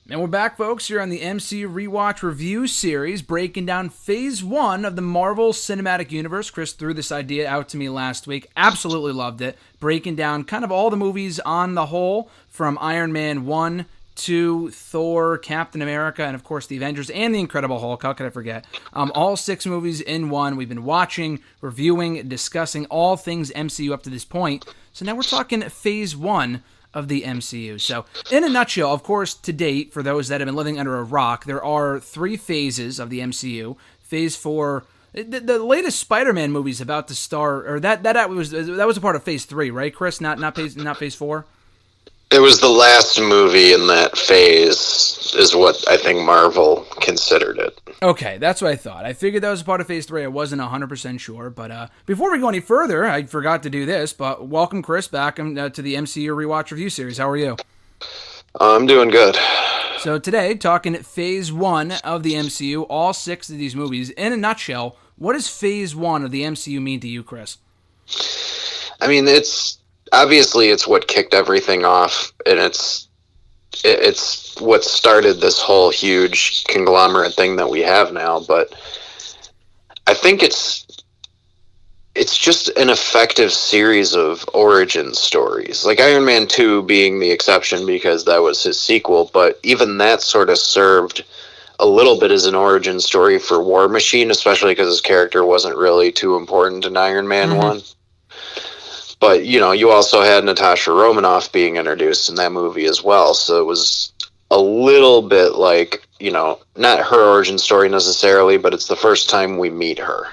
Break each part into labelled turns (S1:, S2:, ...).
S1: And we're back, folks, here on the MCU Rewatch review series, breaking down Phase 1 of the Marvel Cinematic Universe. Chris threw this idea out to me last week. Absolutely loved it. Breaking down kind of all the movies on the whole, from Iron Man 1, 2, Thor, Captain America, and of course the Avengers and the Incredible Hulk. How could I forget? All 6 movies in one. We've been watching, reviewing, discussing all things MCU up to this point. So now we're talking Phase 1 of the MCU. So, in a nutshell, of course, to date, for those that have been living under a rock, there are 3 phases of the MCU. Phase 4, the latest Spider-Man movie is about to start, or that was a part of Phase 3, right, Chris? Not Phase 4.
S2: It was the last movie in that phase, is what I think Marvel considered it.
S1: Okay, that's what I thought. I figured that was a part of Phase 3. I wasn't 100% sure. But before we go any further, I forgot to do this, but welcome, Chris, back to the MCU Rewatch review series. How are you?
S2: I'm doing good.
S1: So today, talking Phase 1 of the MCU, all 6 of these movies. In a nutshell, what does Phase 1 of the MCU mean to you, Chris?
S2: I mean, it's what kicked everything off, and it's what started this whole huge conglomerate thing that we have now. But I think it's just an effective series of origin stories, like Iron Man 2 being the exception because that was his sequel, but even that sort of served a little bit as an origin story for War Machine, especially because his character wasn't really too important in Iron Man 1. But, you also had Natasha Romanoff being introduced in that movie as well. So it was a little bit like, not her origin story necessarily, but it's the first time we meet her.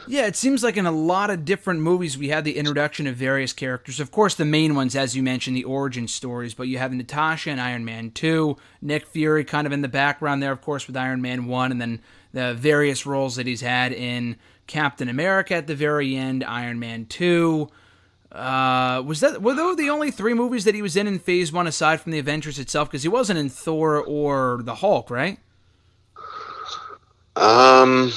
S1: Yeah, it seems like in a lot of different movies we had the introduction of various characters. Of course, the main ones, as you mentioned, the origin stories, but you have Natasha in Iron Man 2, Nick Fury kind of in the background there, of course, with Iron Man 1, and then the various roles that he's had in Captain America at the very end, Iron Man 2. Were those the only 3 movies that he was in Phase 1 aside from the Avengers itself? Because he wasn't in Thor or the Hulk, right?
S2: I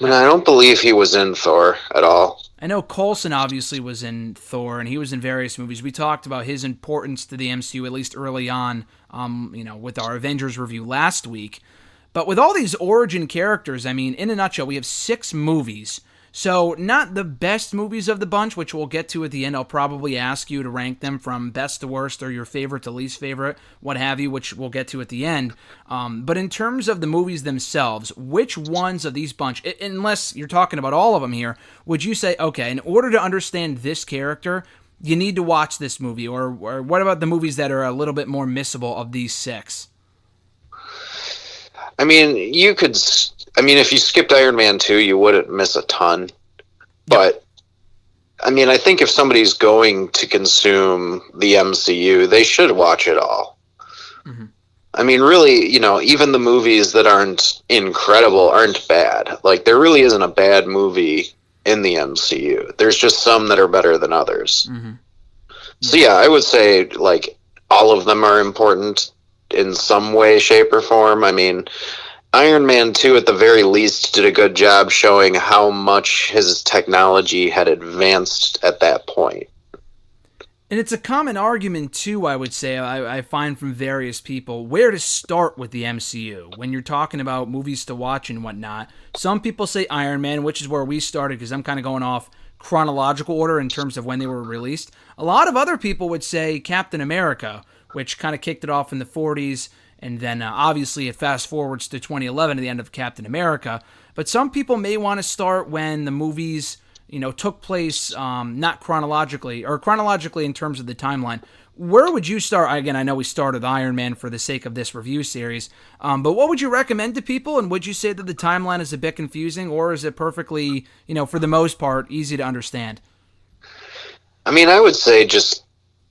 S2: don't believe he was in Thor at all.
S1: I know Coulson obviously was in Thor, and he was in various movies. We talked about his importance to the MCU, at least early on, with our Avengers review last week. But with all these origin characters, I mean, in a nutshell, we have 6 movies. So, not the best movies of the bunch, which we'll get to at the end. I'll probably ask you to rank them from best to worst, or your favorite to least favorite, what have you, which we'll get to at the end. But in terms of the movies themselves, which ones of these bunch, unless you're talking about all of them here, would you say, okay, in order to understand this character, you need to watch this movie? Or what about the movies that are a little bit more missable of these 6?
S2: I mean, if you skipped Iron Man 2, you wouldn't miss a ton. But, I think if somebody's going to consume the MCU, they should watch it all. Mm-hmm. I mean, really, even the movies that aren't incredible aren't bad. Like, there really isn't a bad movie in the MCU. There's just some that are better than others. Mm-hmm. So, yeah, I would say, like, all of them are important in some way, shape, or form. I mean, Iron Man 2 at the very least did a good job showing how much his technology had advanced at that point.
S1: And it's a common argument, too, I would say, I find from various people, where to start with the MCU when you're talking about movies to watch and whatnot. Some people say Iron Man, which is where we started, because I'm kind of going off chronological order in terms of when they were released. A lot of other people would say Captain America, which kind of kicked it off in the 40s, and then obviously it fast forwards to 2011 to the end of Captain America. But some people may want to start when the movies, took place not chronologically, or chronologically in terms of the timeline. Where would you start? Again, I know we started Iron Man for the sake of this review series, but what would you recommend to people? And would you say that the timeline is a bit confusing, or is it perfectly, for the most part, easy to understand?
S2: I would say just,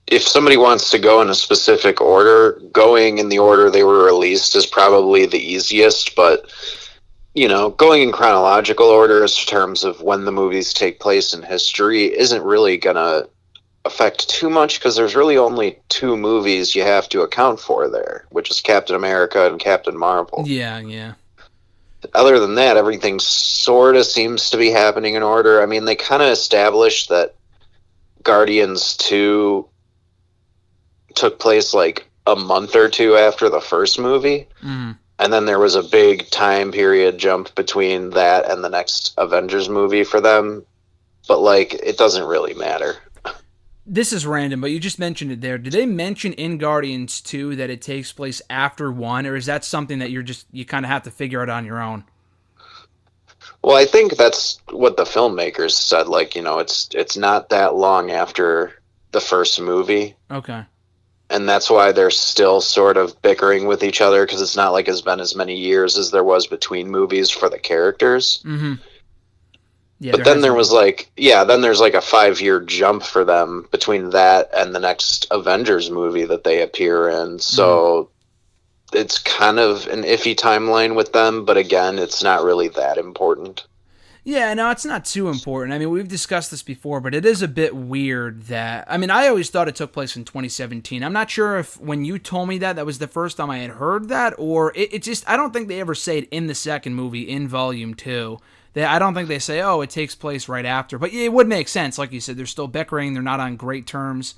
S2: if somebody wants to go in a specific order, going in the order they were released is probably the easiest, but, going in chronological order in terms of when the movies take place in history isn't really going to affect too much, because there's really only 2 movies you have to account for there, which is Captain America and Captain Marvel.
S1: Yeah.
S2: Other than that, everything sort of seems to be happening in order. They kind of established that Guardians 2 took place like a month or two after the first movie.
S1: Mm.
S2: And then there was a big time period jump between that and the next Avengers movie for them. But, like, it doesn't really matter.
S1: This is random, but you just mentioned it there. Did they mention in Guardians 2 that it takes place after 1, or is that something that you kind of have to figure out on your own?
S2: Well, I think that's what the filmmakers said. Like, you know, it's not that long after the first movie.
S1: Okay.
S2: And that's why they're still sort of bickering with each other, because it's not like it's been as many years as there was between movies for the characters.
S1: Mm-hmm. Yeah,
S2: but then there's like a 5-year jump for them between that and the next Avengers movie that they appear in. So it's kind of an iffy timeline with them, but again, it's not really that important.
S1: Yeah, no, it's not too important. I mean, we've discussed this before, but it is a bit weird that... I mean, I always thought it took place in 2017. I'm not sure if when you told me that was the first time I had heard that, or it just... I don't think they ever say it in the second movie, in Volume 2. I don't think they say, oh, it takes place right after. But it would make sense. Like you said, they're still bickering. They're not on great terms.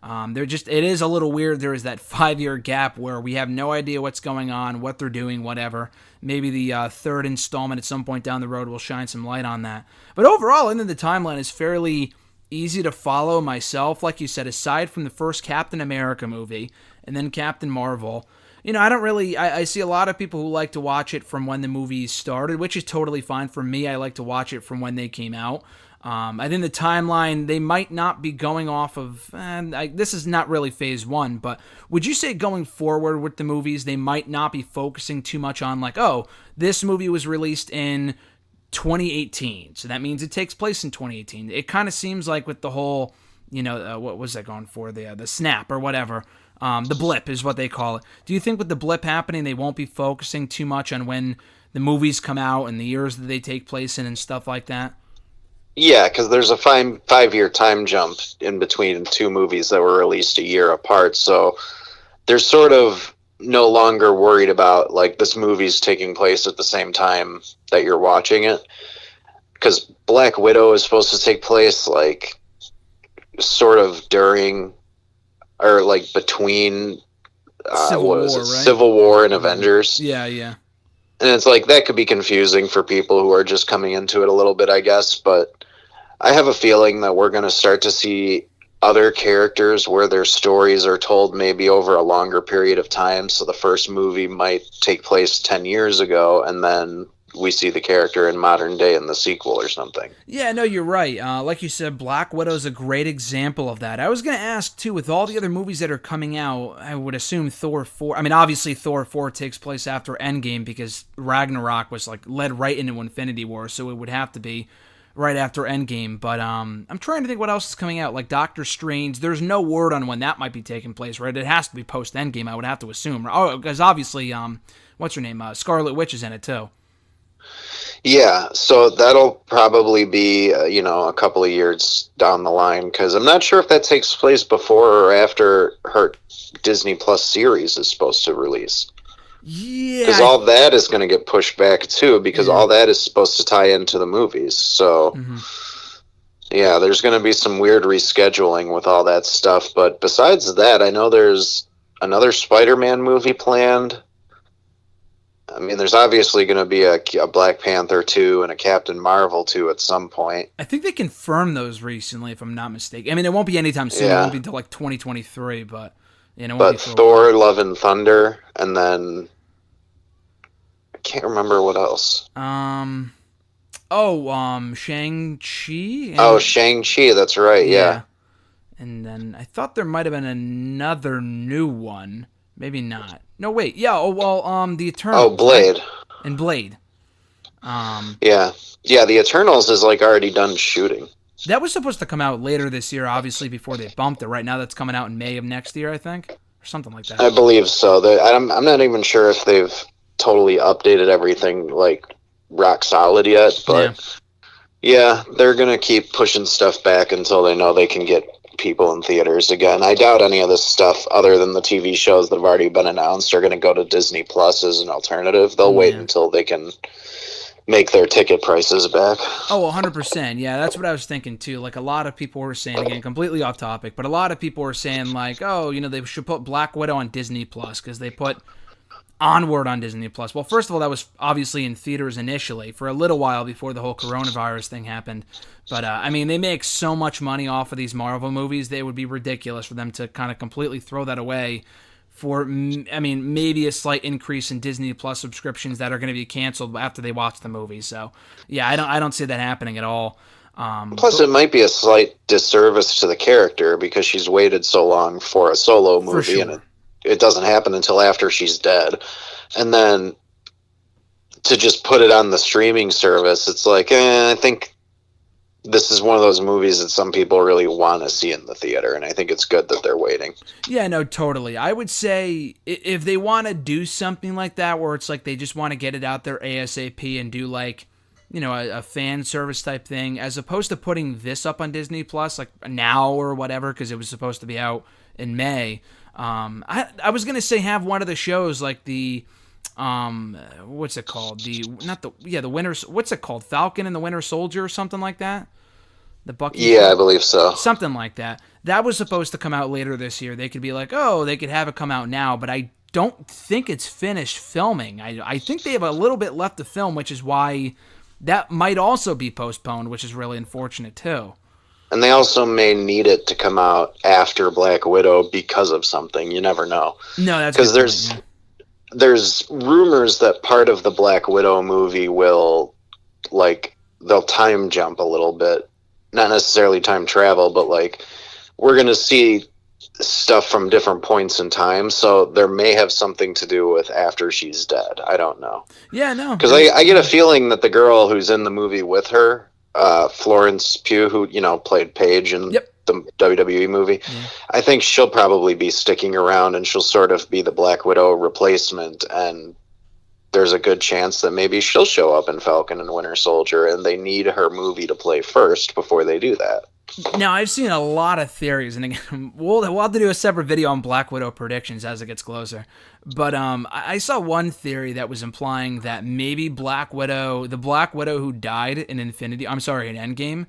S1: It is a little weird. There is that 5-year gap where we have no idea what's going on, what they're doing, whatever. Maybe the third installment at some point down the road will shine some light on that. But overall, I think the timeline is fairly easy to follow myself. Like you said, aside from the first Captain America movie and then Captain Marvel, you know, I don't really... I see a lot of people who like to watch it from when the movie started, which is totally fine. For me, I like to watch it from when they came out. I think the timeline, they might not be going off of... this is not really phase 1, but would you say going forward with the movies, they might not be focusing too much on, like, oh, this movie was released in 2018, so that means it takes place in 2018. It kind of seems like with the whole, you know, what was that going for? The snap or whatever. The blip is what they call it. Do you think with the blip happening, they won't be focusing too much on when the movies come out and the years that they take place in and stuff like that?
S2: Yeah, because there's a 5-year time jump in between two movies that were released a year apart. So they're sort of no longer worried about, like, this movie's taking place at the same time that you're watching it. Because Black Widow is supposed to take place, like, sort of during... or like between Civil War and Avengers.
S1: Yeah, yeah.
S2: And it's like that could be confusing for people who are just coming into it a little bit, I guess. But I have a feeling that we're going to start to see other characters where their stories are told maybe over a longer period of time. So the first movie might take place 10 years ago, and then we see the character in modern day in the sequel or something.
S1: Yeah, no, you're right. Like you said, Black Widow's a great example of that. I was going to ask, too, with all the other movies that are coming out, I would assume Thor 4... I mean, obviously Thor 4 takes place after Endgame because Ragnarok was, like, led right into Infinity War, so it would have to be right after Endgame. But I'm trying to think what else is coming out. Like Doctor Strange, there's no word on when that might be taking place, right? It has to be post-Endgame, I would have to assume. Oh, because obviously, what's her name? Scarlet Witch is in it, too.
S2: Yeah, so that'll probably be, a couple of years down the line, because I'm not sure if that takes place before or after her Disney Plus series is supposed to release.
S1: Yeah.
S2: Because all that is going to get pushed back, too, because all that is supposed to tie into the movies. So, yeah, there's going to be some weird rescheduling with all that stuff. But besides that, I know there's another Spider-Man movie planned. I mean, there's obviously going to be a Black Panther 2 and a Captain Marvel 2 at some point.
S1: I think they confirmed those recently, if I'm not mistaken. I mean, it won't be anytime soon. It won't be until like 2023, but...
S2: But Thor, Love and Thunder, and then... I can't remember what else.
S1: Shang-Chi?
S2: Oh, Shang-Chi, that's right, yeah.
S1: And then I thought there might have been another new one. Maybe not. No, wait. Yeah, the Eternals.
S2: Oh, Blade.
S1: Right? And Blade.
S2: Yeah. Yeah, the Eternals is, like, already done shooting.
S1: That was supposed to come out later this year, obviously, before they bumped it. Right now, that's coming out in May of next year, I think. Or something like that.
S2: I believe so. I'm not even sure if they've totally updated everything, like, rock solid yet. But, yeah they're going to keep pushing stuff back until they know they can get people in theaters again. I doubt any of this stuff, other than the TV shows that have already been announced, are going to go to Disney Plus as an alternative. They'll wait until they can make their ticket prices back.
S1: Oh, 100%. Yeah, that's what I was thinking too. Like a lot of people were saying, again, completely off topic, but a lot of people were saying like, oh, they should put Black Widow on Disney Plus because they put Onward on Disney Plus. Well, first of all, that was obviously in theaters initially for a little while before the whole coronavirus thing happened. But I mean, they make so much money off of these Marvel movies, they would be ridiculous for them to kind of completely throw that away for, I mean, maybe a slight increase in Disney Plus subscriptions that are going to be canceled after they watch the movie. So, yeah, I don't see that happening at all.
S2: Plus, it might be a slight disservice to the character because she's waited so long for a solo movie,
S1: sure.
S2: and it doesn't happen until after she's dead. And then to just put it on the streaming service, it's like, I think this is one of those movies that some people really want to see in the theater, and I think it's good that they're waiting.
S1: Yeah, no, totally. I would say if they want to do something like that where it's like they just want to get it out there ASAP and do like, a fan service type thing, as opposed to putting this up on Disney Plus like now or whatever, because it was supposed to be out in May. I was gonna say have one of the shows like the what's it called? The Winter. What's it called? Falcon and the Winter Soldier or something like that. The Bucky.
S2: Yeah, show? I believe so.
S1: Something like that. That was supposed to come out later this year. They could be like, oh, they could have it come out now, but I don't think it's finished filming. I think they have a little bit left to film, which is why that might also be postponed, which is really unfortunate too.
S2: And they also may need it to come out after Black Widow because of something. You never know.
S1: No, that's
S2: because there's rumors that part of the Black Widow movie will, like, they'll time jump a little bit. Not necessarily time travel, but, like, we're going to see stuff from different points in time, so there may have something to do with after she's dead. I don't know.
S1: Yeah, no.
S2: Because I get a feeling that the girl who's in the movie with her, Florence Pugh, who, played Paige in the WWE movie, I think she'll probably be sticking around, and she'll sort of be the Black Widow replacement, and there's a good chance that maybe she'll show up in Falcon and Winter Soldier, and they need her movie to play first before they do that.
S1: Now, I've seen a lot of theories, and again, we'll have to do a separate video on Black Widow predictions as it gets closer. But I saw one theory that was implying that maybe the Black Widow who died in Endgame,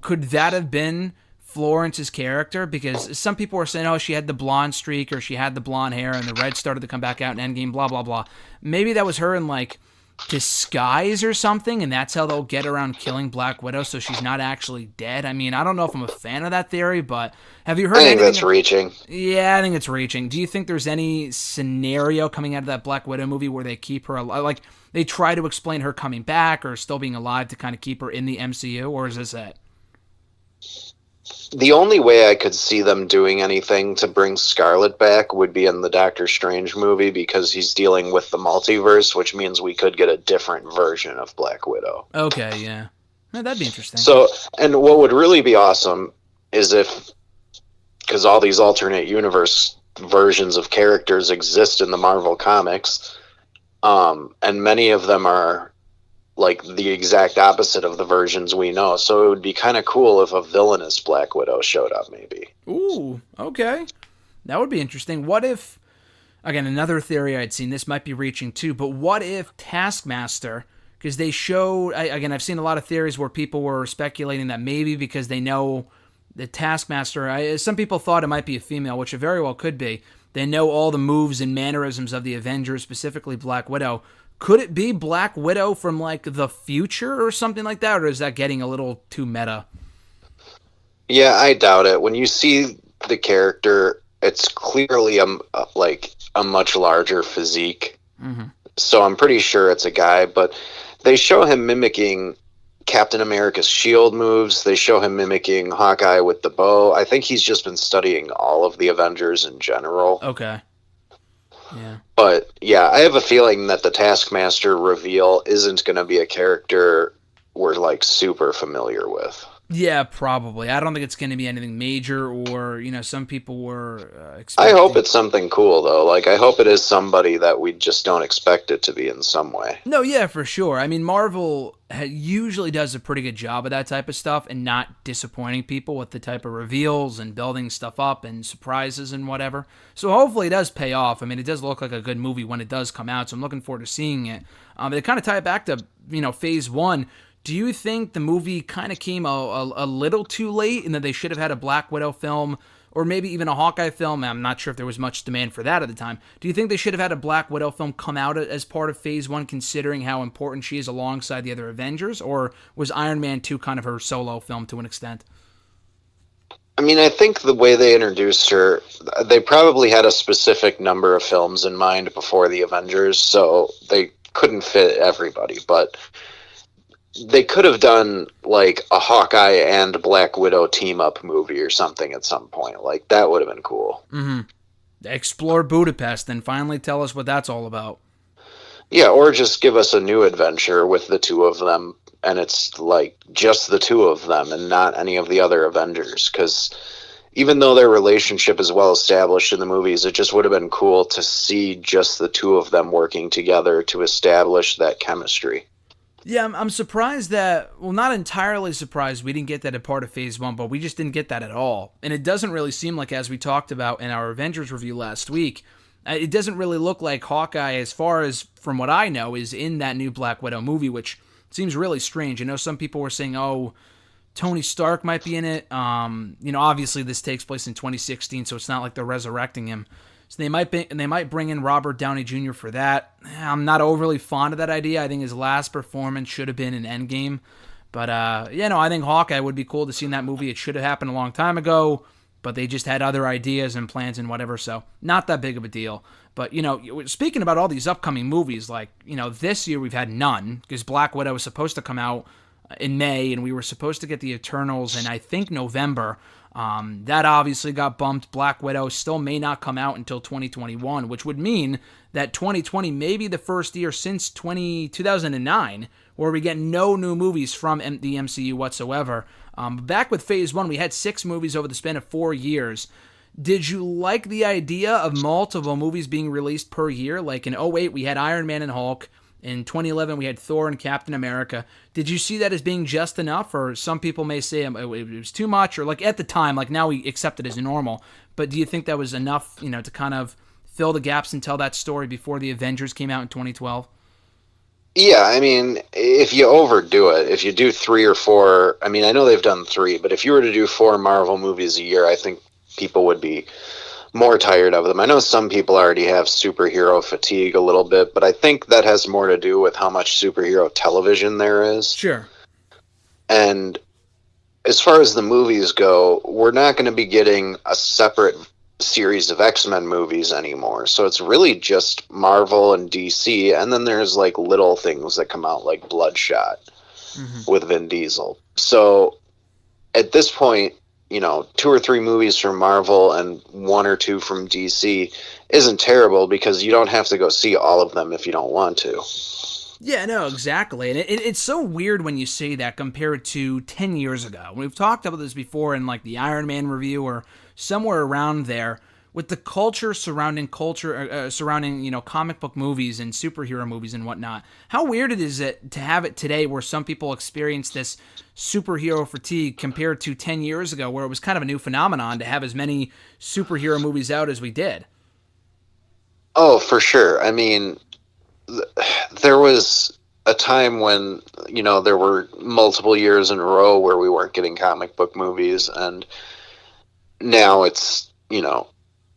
S1: could that have been Florence's character? Because some people were saying, oh, she had the blonde streak or she had the blonde hair and the red started to come back out in Endgame, blah, blah, blah. Maybe that was her in, like, disguise or something, and that's how they'll get around killing Black Widow, so she's not actually dead. I mean, I don't know if I'm a fan of that theory, but have you heard anything?
S2: I think that's reaching.
S1: Yeah, I think it's reaching. Do you think there's any scenario coming out of that Black Widow movie where they keep her alive? Like, they try to explain her coming back or still being alive to kind of keep her in the MCU, or is this it?
S2: The only way I could see them doing anything to bring Scarlet back would be in the Doctor Strange movie, because he's dealing with the multiverse, which means we could get a different version of Black Widow.
S1: Okay, yeah. That'd be interesting.
S2: So, and what would really be awesome is if, because all these alternate universe versions of characters exist in the Marvel comics, and many of them are like the exact opposite of the versions we know. So it would be kind of cool if a villainous Black Widow showed up, maybe.
S1: Ooh, okay. That would be interesting. What if, again, another theory I'd seen, this might be reaching too, but what if Taskmaster, because they showed, again, I've seen a lot of theories where people were speculating that maybe because they know the Taskmaster, some people thought it might be a female, which it very well could be. They know all the moves and mannerisms of the Avengers, specifically Black Widow. Could it be Black Widow from, like, the future or something like that, or is that getting a little too meta?
S2: Yeah, I doubt it. When you see the character, it's clearly a much larger physique. Mm-hmm. So I'm pretty sure it's a guy, but they show him mimicking Captain America's shield moves. They show him mimicking Hawkeye with the bow. I think he's just been studying all of the Avengers in general.
S1: Okay. Yeah.
S2: But yeah, I have a feeling that the Taskmaster reveal isn't going to be a character we're, like, super familiar with.
S1: Yeah, probably. I don't think it's going to be anything major, or some people were
S2: I hope
S1: expecting.
S2: it's something cool though. Like I hope it is somebody that we just don't expect it to be in some way.
S1: No, yeah, for sure. I mean, Marvel usually does a pretty good job of that type of stuff and not disappointing people with the type of reveals and building stuff up and surprises and whatever. So hopefully it does pay off. I mean, it does look like a good movie when it does come out, so I'm looking forward to seeing it. They kind of tie it back to Phase One. Do you think the movie kind of came a little too late and that they should have had a Black Widow film or maybe even a Hawkeye film? I'm not sure if there was much demand for that at the time. Do you think they should have had a Black Widow film come out as part of Phase 1 considering how important she is alongside the other Avengers? Or was Iron Man 2 kind of her solo film to an extent?
S2: I mean, I think the way they introduced her, they probably had a specific number of films in mind before the Avengers, so they couldn't fit everybody, but they could have done like a Hawkeye and Black Widow team up movie or something at some point. Like that would have been cool.
S1: Mm-hmm. Explore Budapest and finally tell us what that's all about.
S2: Yeah, or just give us a new adventure with the two of them, and it's like just the two of them and not any of the other Avengers. Because even though their relationship is well established in the movies, it just would have been cool to see just the two of them working together to establish that chemistry.
S1: Yeah, I'm surprised that, well, not entirely surprised we didn't get that at part of Phase 1, but we just didn't get that at all. And it doesn't really seem like, as we talked about in our Avengers review last week, it doesn't really look like Hawkeye, as far as from what I know, is in that new Black Widow movie, which seems really strange. I know some people were saying, oh, Tony Stark might be in it. Obviously this takes place in 2016, so it's not like they're resurrecting him. So they might bring in Robert Downey Jr. for that. I'm not overly fond of that idea. I think his last performance should have been in Endgame. But I think Hawkeye would be cool to see in that movie. It should have happened a long time ago, but they just had other ideas and plans and whatever, so not that big of a deal. But, speaking about all these upcoming movies, like, this year we've had none, because Black Widow was supposed to come out in May, and we were supposed to get the Eternals in, I think, November. That obviously got bumped. Black Widow still may not come out until 2021, which would mean that 2020 may be the first year since 2009 where we get no new movies from the MCU whatsoever. Back with Phase 1, we had 6 movies over the span of 4 years. Did you like the idea of multiple movies being released per year? Like in 2008, we had Iron Man and Hulk. In 2011, we had Thor and Captain America. Did you see that as being just enough? Or some people may say it was too much, or like at the time, like now we accept it as normal. But do you think that was enough, to kind of fill the gaps and tell that story before the Avengers came out in 2012?
S2: Yeah, I mean, if you overdo it, if you do 3 or 4, I mean, I know they've done 3, but if you were to do 4 Marvel movies a year, I think people would be more tired of them. I know some people already have superhero fatigue a little bit, but I think that has more to do with how much superhero television there is.
S1: Sure.
S2: And as far as the movies go, we're not going to be getting a separate series of X-Men movies anymore. So it's really just Marvel and DC, and then there's like little things that come out like Bloodshot with Vin Diesel. So at this point, 2 or 3 movies from Marvel and 1 or 2 from DC isn't terrible because you don't have to go see all of them if you don't want to.
S1: Yeah, no, exactly. And it's so weird when you say that compared to 10 years ago. We've talked about this before in like the Iron Man review or somewhere around there. With the culture surrounding comic book movies and superhero movies and whatnot, how weird it is it to have it today where some people experience this superhero fatigue compared to 10 years ago where it was kind of a new phenomenon to have as many superhero movies out as we did.
S2: Oh, for sure. I mean, there was a time when, there were multiple years in a row where we weren't getting comic book movies, and now it's,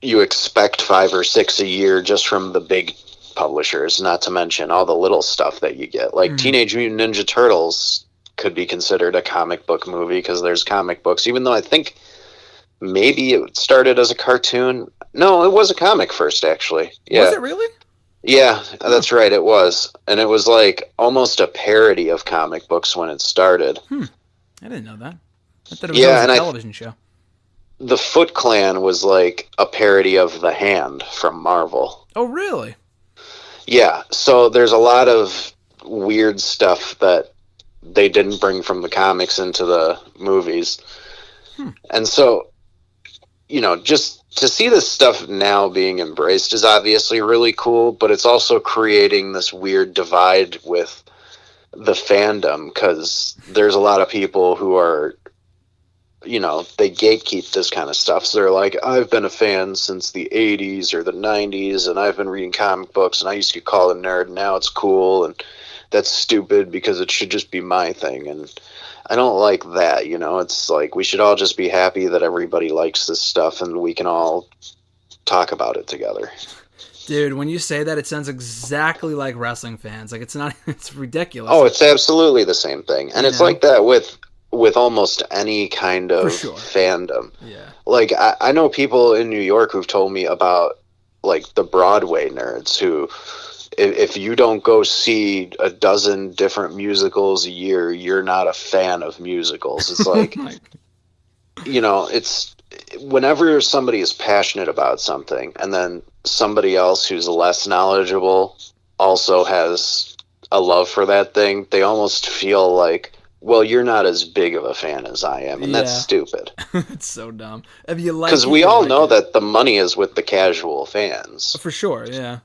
S2: you expect 5 or 6 a year just from the big publishers, not to mention all the little stuff that you get. Like Teenage Mutant Ninja Turtles could be considered a comic book movie because there's comic books, even though I think maybe it started as a cartoon. No, it was a comic first, actually. Yeah.
S1: Was it really?
S2: Yeah, that's right, it was. And it was like almost a parody of comic books when it started.
S1: I didn't know that. I thought it was always a television show.
S2: The Foot Clan was like a parody of The Hand from Marvel.
S1: Oh, really?
S2: Yeah, so there's a lot of weird stuff that they didn't bring from the comics into the movies.
S1: Hmm.
S2: And so, just to see this stuff now being embraced is obviously really cool, but it's also creating this weird divide with the fandom, because there's a lot of people who are, they gatekeep this kind of stuff. So they're like, I've been a fan since the 80s or the 90s, and I've been reading comic books, and I used to get called a nerd, and now it's cool, and that's stupid because it should just be my thing. And I don't like that, It's like we should all just be happy that everybody likes this stuff and we can all talk about it together.
S1: Dude, when you say that, it sounds exactly like wrestling fans. Like, it's ridiculous.
S2: Oh, it's absolutely the same thing. And it's like that with almost any kind of fandom.
S1: Yeah.
S2: Like, I know people in New York who've told me about, like, the Broadway nerds who, if you don't go see a dozen different musicals a year, you're not a fan of musicals. It's like, it's whenever somebody is passionate about something and then somebody else who's less knowledgeable also has a love for that thing, they almost feel like, well, you're not as big of a fan as I am, and that's stupid.
S1: It's so dumb.
S2: Because we all know that the money is with the casual fans.
S1: For sure, yeah.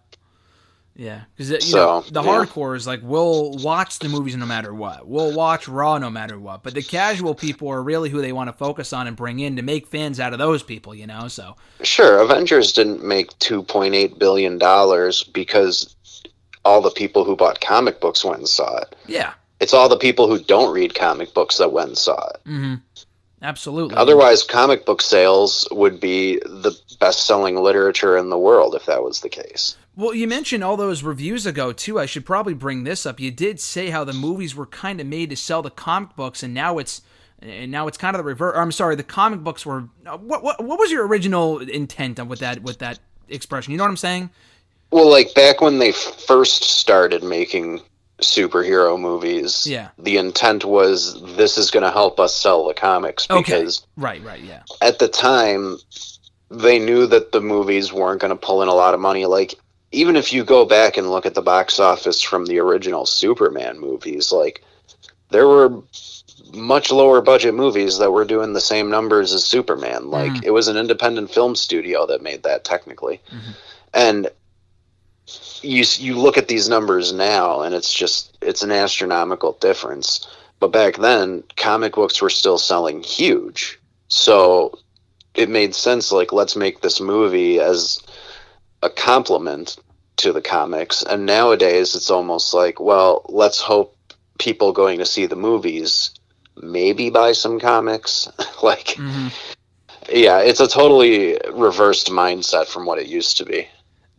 S1: Yeah, because the hardcore is like, we'll watch the movies no matter what. We'll watch Raw no matter what. But the casual people are really who they want to focus on and bring in to make fans out of those people, so.
S2: Sure, Avengers didn't make $2.8 billion because all the people who bought comic books went and saw it.
S1: Yeah.
S2: It's all the people who don't read comic books that went and saw it.
S1: Mm-hmm. Absolutely.
S2: Otherwise, comic book sales would be the best-selling literature in the world if that was the case.
S1: Well, you mentioned all those reviews ago, too. I should probably bring this up. You did say how the movies were kind of made to sell the comic books, and now it's kind of the reverse. I'm sorry, the comic books were... What was your original intent with that expression? You know what I'm saying?
S2: Well, like, back when they first started making superhero movies, the intent was, this is going to help us sell the comics, because...
S1: Right, yeah.
S2: At the time, they knew that the movies weren't going to pull in a lot of money. Like, even if you go back and look at the box office from the original Superman movies, like, there were much lower budget movies that were doing the same numbers as Superman. Like, it was an independent film studio that made that, technically. Mm-hmm. And you look at these numbers now, and it's an astronomical difference. But back then, comic books were still selling huge. So it made sense, like, let's make this movie as a complement to the comics. And nowadays it's almost like, well, let's hope people going to see the movies maybe buy some comics. Like, yeah, it's a totally reversed mindset from what it used to be.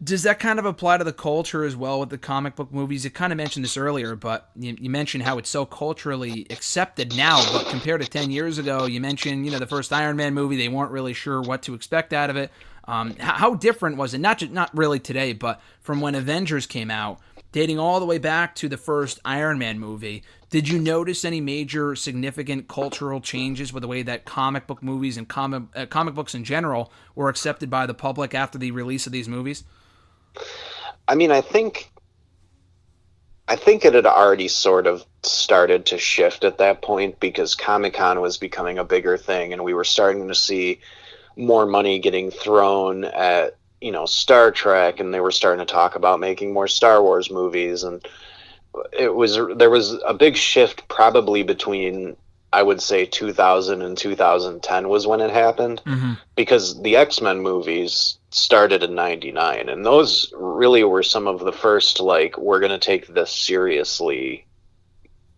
S1: Does that kind of apply to the culture as well with the comic book movies? You kind of mentioned this earlier, but you mentioned how it's so culturally accepted now, but compared to 10 years ago, you mentioned, the first Iron Man movie, they weren't really sure what to expect out of it. How different was it? Not really today, but from when Avengers came out, dating all the way back to the first Iron Man movie. Did you notice any major significant cultural changes with the way that comic book movies and comic books in general were accepted by the public after the release of these movies?
S2: I mean, I think it had already sort of started to shift at that point, because Comic-Con was becoming a bigger thing, and we were starting to see more money getting thrown at, Star Trek, and they were starting to talk about making more Star Wars movies, and there was a big shift probably between, I would say, 2000 and 2010 was when it happened, because the X-Men movies started in 99, and those really were some of the first, like, we're going to take this seriously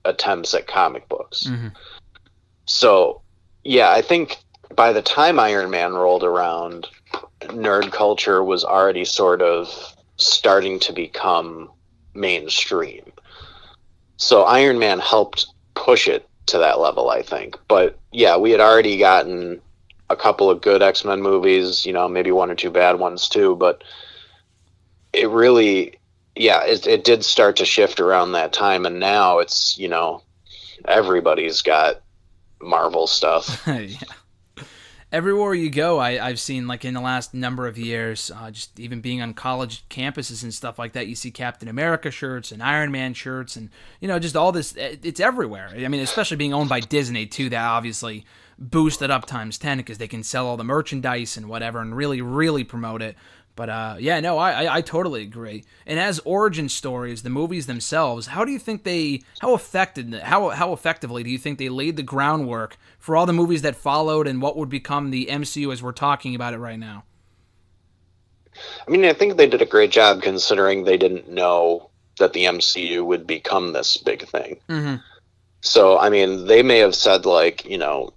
S2: attempts at comic books. So, yeah, I think by the time Iron Man rolled around, nerd culture was already sort of starting to become mainstream. So Iron Man helped push it to that level, I think. But yeah, we had already gotten a couple of good X-Men movies, maybe one or two bad ones too, but it really, it did start to shift around that time, and now it's, everybody's got Marvel stuff.
S1: Yeah. Everywhere you go, I've seen, like, in the last number of years, just even being on college campuses and stuff like that, you see Captain America shirts and Iron Man shirts and, just all this. It's everywhere. I mean, especially being owned by Disney, too, that obviously boosted up times 10 because they can sell all the merchandise and whatever and really, really promote it. But yeah, no, I totally agree. And as origin stories, the movies themselves, how do you think how effectively do you think they laid the groundwork for all the movies that followed and what would become the MCU as we're talking about it right now?
S2: I mean, I think they did a great job considering they didn't know that the MCU would become this big thing.
S1: Mm-hmm.
S2: So, I mean, they may have said, like,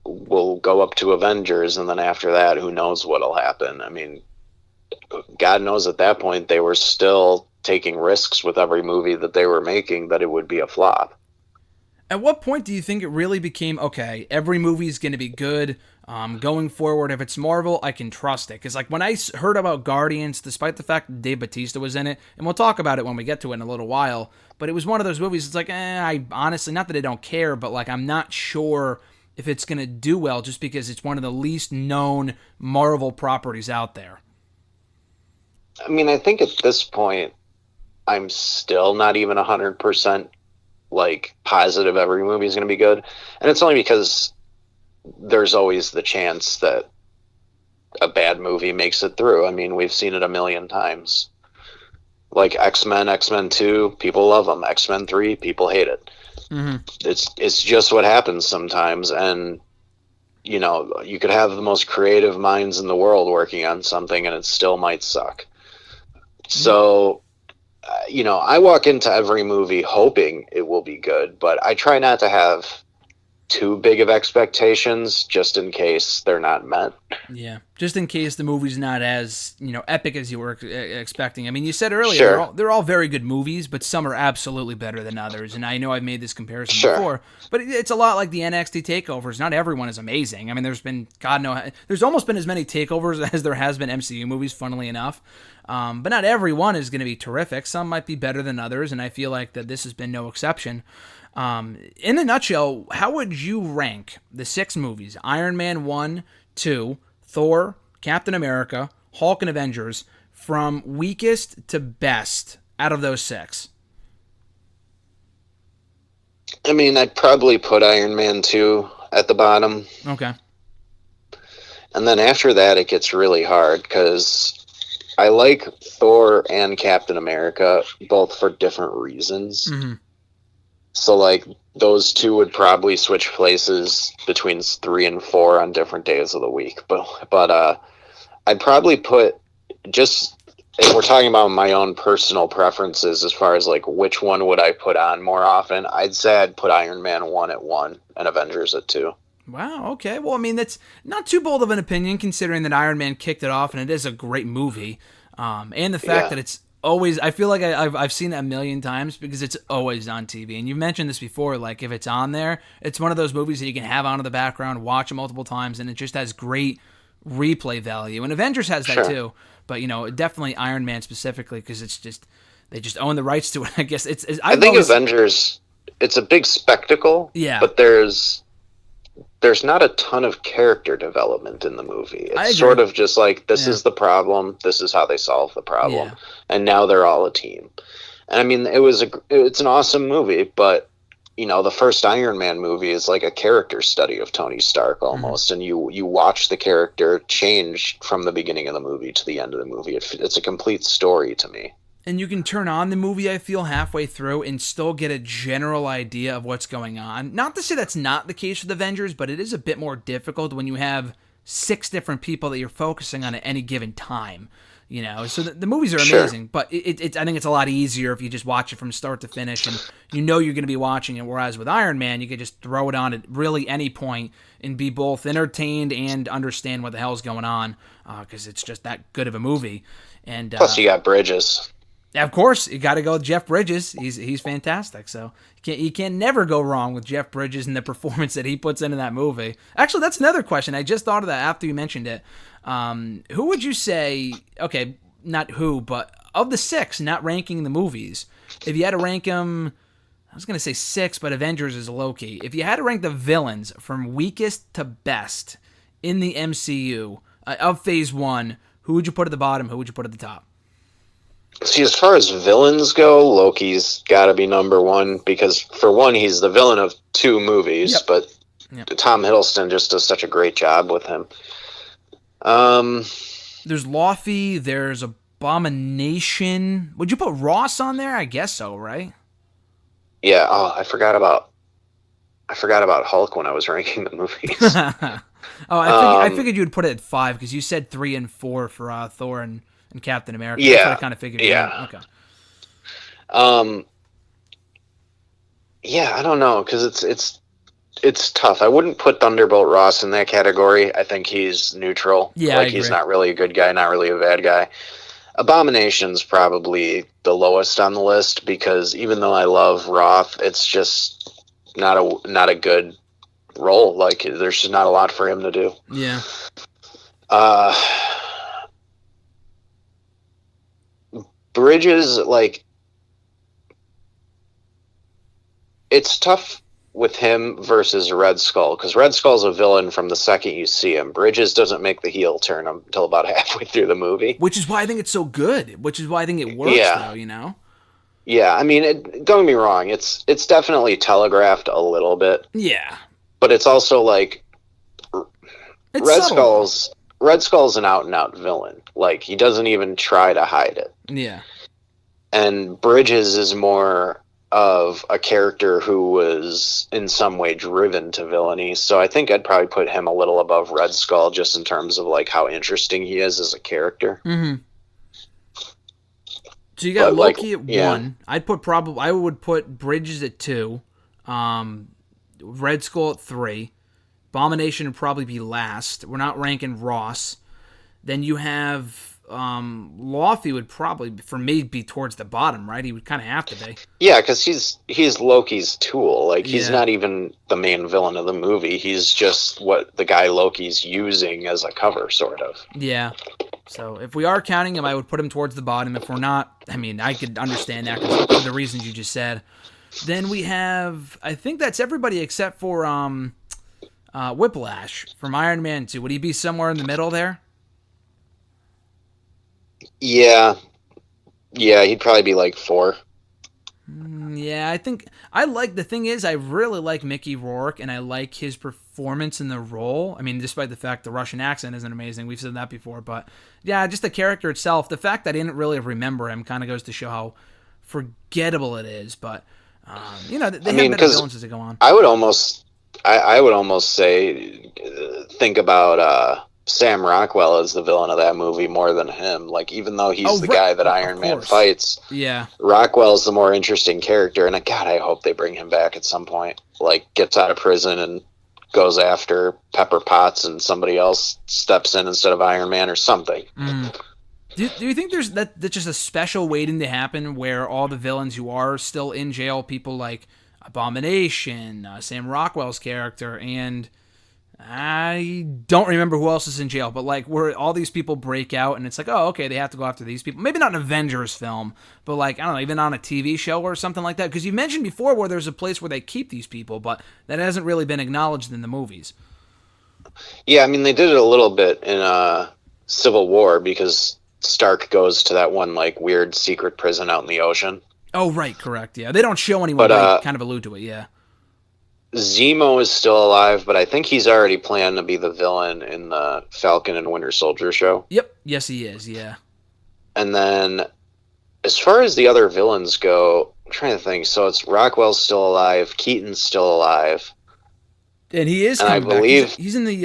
S2: we'll go up to Avengers, and then after that, who knows what'll happen. I mean, God knows at that point they were still taking risks with every movie that they were making that it would be a flop.
S1: At what point do you think it really became, okay, every movie is going to be good going forward? If it's Marvel, I can trust it. Because, like, when I heard about Guardians, despite the fact that Dave Bautista was in it, and we'll talk about it when we get to it in a little while, but it was one of those movies, it's like, I honestly, not that I don't care, but, like, I'm not sure if it's going to do well just because it's one of the least known Marvel properties out there.
S2: I mean, I think at this point, I'm still not even 100% like positive every movie is going to be good. And it's only because there's always the chance that a bad movie makes it through. I mean, we've seen it a million times. Like X-Men 2, people love them. X-Men 3, people hate it.
S1: Mm-hmm.
S2: It's just what happens sometimes. And, you could have the most creative minds in the world working on something and it still might suck. So, I walk into every movie hoping it will be good, but I try not to have too big of expectations just in case they're not met.
S1: Yeah, just in case the movie's not as, epic as you were expecting. I mean, you said earlier,
S2: Sure.
S1: they're all very good movies, but some are absolutely better than others. And I know I've made this comparison before, but it's a lot like the NXT takeovers. Not everyone is amazing. I mean, there's almost been as many takeovers as there has been MCU movies, funnily enough. But not every one is going to be terrific. Some might be better than others, and I feel like that this has been no exception. In a nutshell, how would you rank the 6 movies? Iron Man 1, 2, Thor, Captain America, Hulk, and Avengers, from weakest to best out of those 6?
S2: I mean, I'd probably put Iron Man 2 at the bottom.
S1: Okay.
S2: And then after that, it gets really hard because I like Thor and Captain America both for different reasons.
S1: Mm-hmm.
S2: So, like, those two would probably switch places between 3 and 4 on different days of the week. But I'd probably put, just if we're talking about my own personal preferences as far as, like, which one would I put on more often, I'd say I'd put Iron Man 1 at 1 and Avengers at 2.
S1: Wow, okay. Well, I mean, that's not too bold of an opinion considering that Iron Man kicked it off and it is a great movie. And the fact that it's always, I feel like I've seen that a million times because it's always on TV. And you've mentioned this before, like if it's on there, it's one of those movies that you can have on in the background, watch it multiple times, and it just has great replay value. And Avengers has that too, but definitely Iron Man specifically because it's just, they just own the rights to it. I guess I think
S2: Avengers, it's a big spectacle, but there's not a ton of character development in the movie. It's sort of just like, this is the problem, this is how they solve the problem, and now they're all a team. And I mean, it's an awesome movie, but the first Iron Man movie is like a character study of Tony Stark almost, and you watch the character change from the beginning of the movie to the end of the movie. It's a complete story to me.
S1: And you can turn on the movie, I feel, halfway through and still get a general idea of what's going on. Not to say that's not the case with Avengers, but it is a bit more difficult when you have 6 different people that you're focusing on at any given time. So the movies are amazing, but I think it's a lot easier if you just watch it from start to finish and you're going to be watching it. Whereas with Iron Man, you could just throw it on at really any point and be both entertained and understand what the hell's going on because it's just that good of a movie. And
S2: plus, you got Bridges.
S1: Of course, you got to go with Jeff Bridges. He's fantastic. So you can never go wrong with Jeff Bridges and the performance that he puts into that movie. Actually, that's another question. I just thought of that after you mentioned it. Who would you say? Okay, not who, but of the 6, not ranking the movies. If you had to rank them, I was gonna say 6, but Avengers is low key. If you had to rank the villains from weakest to best in the MCU of Phase 1, who would you put at the bottom? Who would you put at the top?
S2: See, as far as villains go, Loki's got to be number one because, for one, he's the villain of 2 movies,
S1: Yep.
S2: but
S1: Yep.
S2: Tom Hiddleston just does such a great job with him.
S1: There's Laufey. There's Abomination. Would you put Ross on there? I guess so, right?
S2: Yeah. Oh, I forgot about Hulk when I was ranking the movies.
S1: I figured you would put it at 5 because you said 3 and 4 for Thor and Captain America.
S2: Yeah.
S1: That's what I kind of figured.
S2: Yeah.
S1: Okay.
S2: Yeah, I don't know because it's tough. I wouldn't put Thunderbolt Ross in that category. I think he's neutral.
S1: Yeah,
S2: like
S1: I
S2: he's
S1: agree.
S2: not really a good guy, not really a bad guy. Abomination's probably the lowest on the list because even though I love Roth, it's just not a good role. Like there's just not a lot for him to do.
S1: Yeah.
S2: Bridges, like, it's tough with him versus Red Skull because Red Skull's a villain from the second you see him. Bridges doesn't make the heel turn until about halfway through the movie,
S1: Which is why I think it's so good. Which is why I think it works,
S2: Yeah.
S1: though, you know?
S2: Yeah, I mean, don't get me wrong. It's definitely telegraphed a little bit,
S1: Yeah.
S2: but it's also like
S1: It's
S2: Red
S1: subtle.
S2: Skull's an out and out villain. Like he doesn't even try to hide it.
S1: Yeah.
S2: And Bridges is more of a character who was in some way driven to villainy. So I think I'd probably put him a little above Red Skull just in terms of like how interesting he is as a character.
S1: Mm-hmm. So you got
S2: But, like,
S1: Loki at
S2: yeah.
S1: 1. I would put Bridges at 2. Red Skull at 3. Abomination would probably be last. We're not ranking Ross. Then you have Laufey would probably, for me, be towards the bottom, right? He would kind of have to be.
S2: Yeah, because he's Loki's tool. Like he's
S1: Yeah.
S2: not even the main villain of the movie. He's just what the guy Loki's using as a cover, sort of.
S1: Yeah. So if we are counting him, I would put him towards the bottom. If we're not, I mean, I could understand that 'cause for the reasons you just said. Then we have, I think that's everybody except for Whiplash from Iron Man 2. Would he be somewhere in the middle there?
S2: Yeah, he'd probably be like 4.
S1: Yeah, I think the thing is, I really like Mickey Rourke, and I like his performance in the role. I mean, despite the fact the Russian accent isn't amazing, we've said that before, but yeah, just the character itself, the fact that I didn't really remember him kind of goes to show how forgettable it is. But they have better
S2: 'cause
S1: villains as they go on.
S2: I would almost say think about Sam Rockwell as the villain of that movie more than him. Like even though he's the guy that Iron Man fights,
S1: Yeah,
S2: Rockwell's the more interesting character. And God, I hope they bring him back at some point. Like gets out of prison and goes after Pepper Potts, and somebody else steps in instead of Iron Man or something.
S1: Do you think that's just a special waiting to happen where all the villains who are still in jail, people like Abomination, Sam Rockwell's character, and I don't remember who else is in jail, but like where all these people break out and it's like, oh, okay, they have to go after these people. Maybe not an Avengers film, but like, I don't know, even on a TV show or something like that. Because you mentioned before where there's a place where they keep these people, but that hasn't really been acknowledged in the movies.
S2: Yeah, I mean they did it a little bit in Civil War because Stark goes to that one like weird secret prison out in the ocean.
S1: Oh, right, correct, yeah. They don't show anyone, but they kind of allude to it, yeah.
S2: Zemo is still alive, but I think he's already planned to be the villain in the Falcon and Winter Soldier show.
S1: Yep, yes he is, yeah.
S2: And then, as far as the other villains go, I'm trying to think. So it's Rockwell's still alive, Keaton's still alive,
S1: And he is
S2: and I
S1: coming back.
S2: believe
S1: He's in the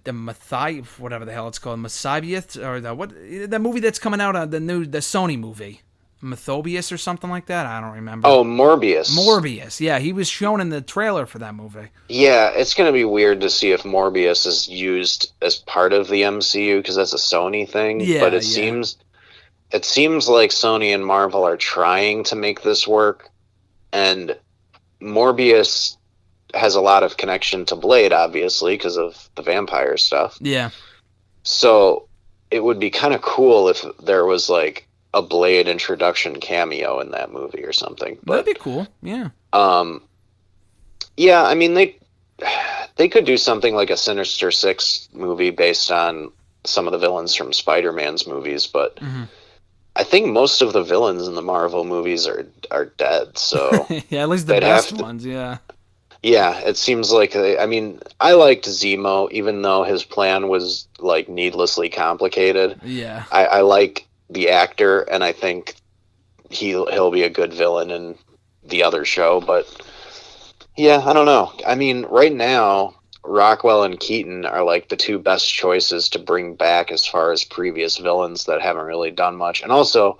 S1: the Matthias, whatever the hell it's called, Matthias, or the movie that's coming out on the Sony movie, Matthias or something like that. I don't remember.
S2: oh, Morbius.
S1: Morbius. Yeah, he was shown in the trailer for that movie.
S2: Yeah, it's going to be weird to see if Morbius is used as part of the MCU because that's a Sony thing.
S1: Yeah,
S2: but it
S1: yeah.
S2: seems like Sony and Marvel are trying to make this work, and Morbius has a lot of connection to Blade, obviously, because of the vampire stuff.
S1: Yeah.
S2: So it would be kind of cool if there was like a Blade introduction cameo in that movie or something. But
S1: That'd be cool. Yeah.
S2: yeah, I mean They could do something like a Sinister Six movie based on some of the villains from Spider-Man's movies, but I think most of the villains in the Marvel movies are dead. So
S1: yeah, at least the best ones. Yeah.
S2: Yeah, it seems like I mean, I liked Zemo, even though his plan was like needlessly complicated.
S1: Yeah.
S2: I like the actor, and I think he'll be a good villain in the other show. But yeah, I don't know. I mean, right now, Rockwell and Keaton are like the two best choices to bring back as far as previous villains that haven't really done much. And also,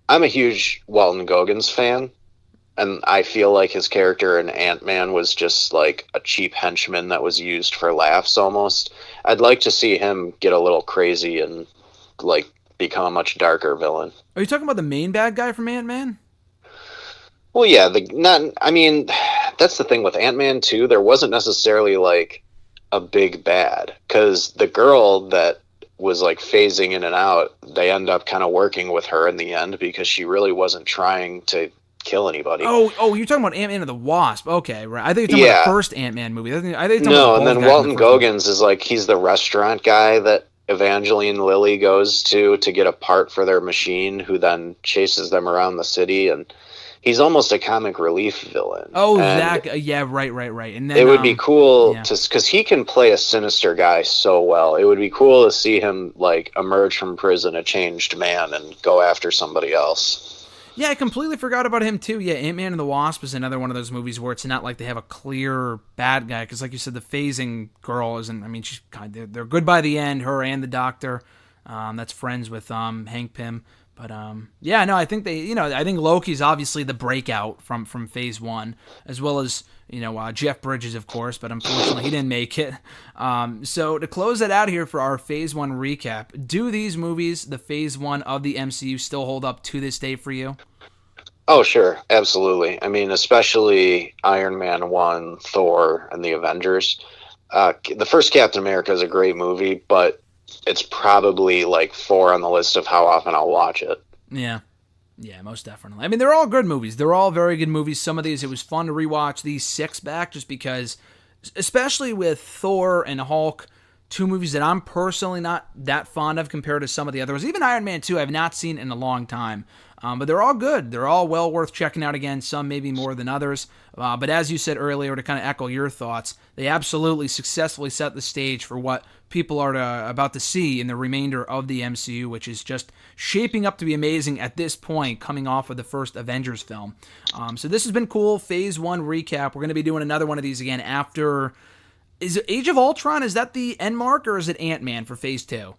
S2: I'm a huge Walton Goggins fan, and I feel like his character in Ant-Man was just like a cheap henchman that was used for laughs almost. I'd like to see him get a little crazy and like become a much darker villain.
S1: Are you talking about the main bad guy from Ant-Man?
S2: Well, yeah, I mean, that's the thing with Ant-Man too. There wasn't necessarily like a big bad, because the girl that was like phasing in and out, they end up kind of working with her in the end because she really wasn't trying to kill anybody.
S1: Oh, you're talking about Ant-Man and the Wasp. Okay, right. I think you're talking about the first Ant-Man movie. I think you're talking about
S2: and then Walton Goggins is like, he's the restaurant guy that Evangeline Lilly goes to get a part for their machine, who then chases them around the city, and he's almost a comic relief villain.
S1: Oh, that guy. Yeah, right. And then,
S2: it would be cool because he can play a sinister guy so well. It would be cool to see him like emerge from prison a changed man and go after somebody else.
S1: Yeah, I completely forgot about him too. Yeah, Ant-Man and the Wasp is another one of those movies where it's not like they have a clear bad guy, because like you said, the phasing girl isn't. I mean, she's they're good by the end. Her and the Doctor, that's friends with Hank Pym. But yeah, no, I think I think Loki's obviously the breakout from Phase 1, as well as Jeff Bridges, of course, but unfortunately he didn't make it. So to close that out here for our Phase 1 recap, do these movies, the Phase 1 of the MCU, still hold up to this day for you?
S2: Oh, sure. Absolutely. I mean, especially Iron Man 1, Thor, and the Avengers. The first Captain America is a great movie, but it's probably like 4 on the list of how often I'll watch it.
S1: Yeah, most definitely. I mean, they're all good movies. They're all very good movies. Some of these, it was fun to rewatch these 6 back just because, especially with Thor and Hulk, 2 movies that I'm personally not that fond of compared to some of the others. Even Iron Man 2 I've not seen in a long time. But they're all good. They're all well worth checking out again, some maybe more than others. But as you said earlier, to kind of echo your thoughts, they absolutely successfully set the stage for what people are about to see in the remainder of the MCU, which is just shaping up to be amazing at this point, coming off of the first Avengers film. So this has been cool. Phase 1 recap. We're going to be doing another one of these again after... Is it Age of Ultron? Is that the end mark, or is it Ant-Man for Phase 2?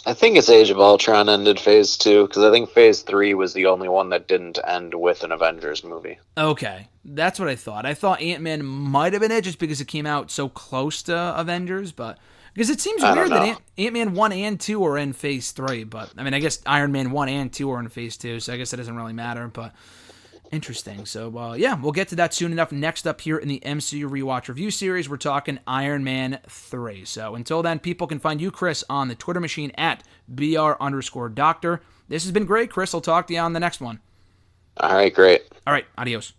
S2: I think it's Age of Ultron ended Phase 2, because I think Phase 3 was the only one that didn't end with an Avengers movie.
S1: Okay, that's what I thought. I thought Ant-Man might have been it just because it came out so close to Avengers, but because it seems weird that Ant-Man 1 and 2 are in Phase 3, but I mean, I guess Iron Man 1 and 2 are in Phase 2, so I guess it doesn't really matter, but interesting. So, yeah, we'll get to that soon enough. Next up here in the MCU Rewatch Review Series, we're talking Iron Man 3. So, until then, people can find you, Chris, on the Twitter machine at BR_Doctor. This has been great, Chris. I'll talk to you on the next one.
S2: All right, great.
S1: All right, adios.